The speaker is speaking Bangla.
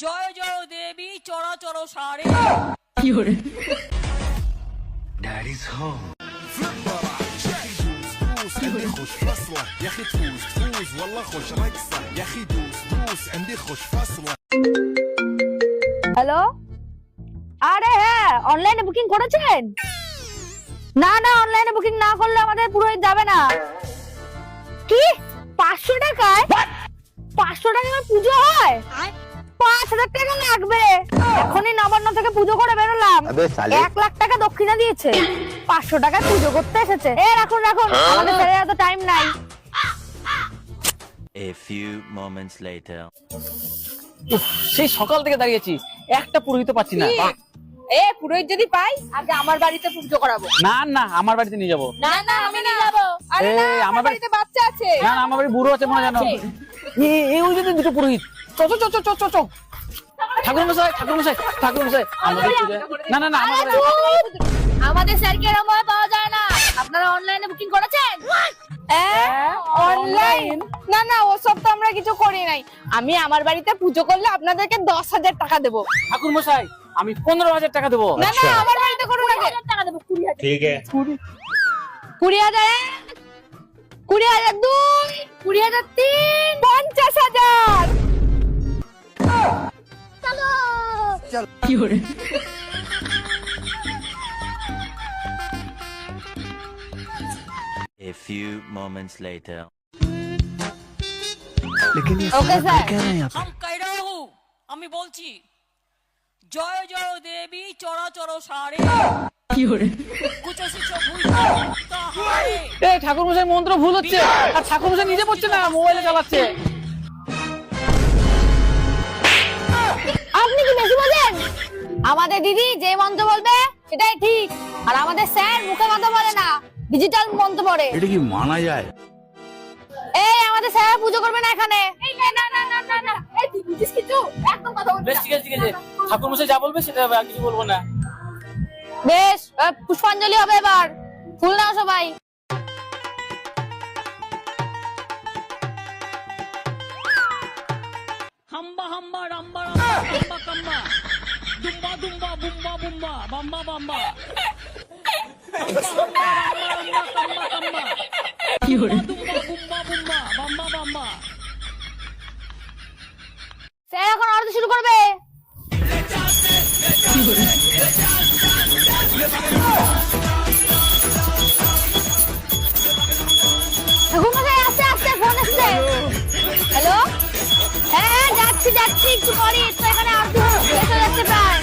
জয় জয় দেবী চরাচর সারে। Daddy's home. عندي خوش فصلة يا اخي تفوز تفوز والله خوش رقصة يا اخي دوس دوس عندي خوش فصلة। হ্যালো, আরে হ্যাঁ, অনলাইনে বুকিং করেছেন? না না, অনলাইনে বুকিং না করলে আমাদের পুরোহিত যাবে না। কি 500 টাকায়? 500 টাকায় পুজো হয়? 5000 টাকা লাগবে। এখনই নবান্ন থেকে পুজো করে বেরোলাম, 1 লাখ টাকা দক্ষিণা দিয়েছে, 500 টাকায় পুজো করতে এসেছে। রাখুন রাখুন, আমাদের ফেরার এত টাইম নাই। A few moments later. সেই সকাল থেকে দাঁড়িয়েছি, একটা পুরোহিত পাচ্ছি না। পুরোহিত যদি পাই, আগে আমার বাড়িতে পুজো করাবো। না না, আমার বাড়িতে নিয়ে যাবো। না না, আমি নিয়ে যাবো। আরে না, আমার বাড়িতে বাচ্চা আছে। না না, আমার বাড়ি বুড়ো আছে মনে জানো। এই ওই যে দুটো পুরোহিত। চ চ চ চ চ চ। ঠাকুর মশাই, ঠাকুর মশাই, ঠাকুর মশাই, না না না, আমাদের স্যারকে এরকম ভাবে পাওয়া যায় না। আপনারা অনলাইনে বুকিং করেছেন? অনলাইন? না না, ওসব তো আমরা কিছু করি নাই। আমি আমার বাড়িতে পুজো করলে আপনাদেরকে 10,000 টাকা দেবো। ঠাকুর মশাই, আমি 15,000 টাকা দেবো। না না, আমার বাড়িতে করুন আগে। 20,000 টাকা দেবো। 20,000। ठीक है 20,000, 20,002, 20,003, 50,000। চলো। A few moments later. लेकिन ये ओके सारा सर। क्या है यहाँ पे? हम कह रहा हूँ, আমি বলছি জয় জয় দেবী চরাচর সারে। কুছ শিছো ভুল তাহারে। এই ঠাকুর মশাই মন্ত্র ভুল হচ্ছে, আর ঠাকুর মশাই নিজে পড়ছে না, মোবাইলে চালাচ্ছে। আপনি কি বেশি বলেন? আমাদের দিদি যে মন্ত্র বলবে সেটাই ঠিক, আর আমাদের স্যার মুখে কথা বলে না, ডিজিটাল মন্ত্র পড়ে। এটা কি মানা যায়? আমাদের স্যার পুজো করবে না এখানে। না না না না না না, তুই বুঝিস কিছু? একদম কথা বলবি বেশ না। ঠিক আছে, ঠিক আছে, ঠাকুর মশাই যা বলবে সেটা হবে, আর কিছু বলবো না। বেশ, পুষ্পাঞ্জলি হবে এবার। ফুল নাও সবাই। হাম্বা হাম্বা রাম্বা রাম্বা কাম্বা কাম্বা দুম্বা দুম্বা বুম্বা বুম্বা বাম্বা বাম্বা হাম্বা হাম্বা রাম্বা রাম্বা কাম্বা কাম্বা দুম্বা দুম্বা বুম্বা বুম্বা বাম্বা বাম্বা। স্যার এখন আরতি শুরু করবে। ঠাকুর মশাই, আস্তে আস্তে, ফোন আসছে। হ্যালো, হ্যাঁ যাচ্ছি যাচ্ছি, একটু পরে তো এখানে আরতি শেষ হয়ে যাচ্ছে প্রায়।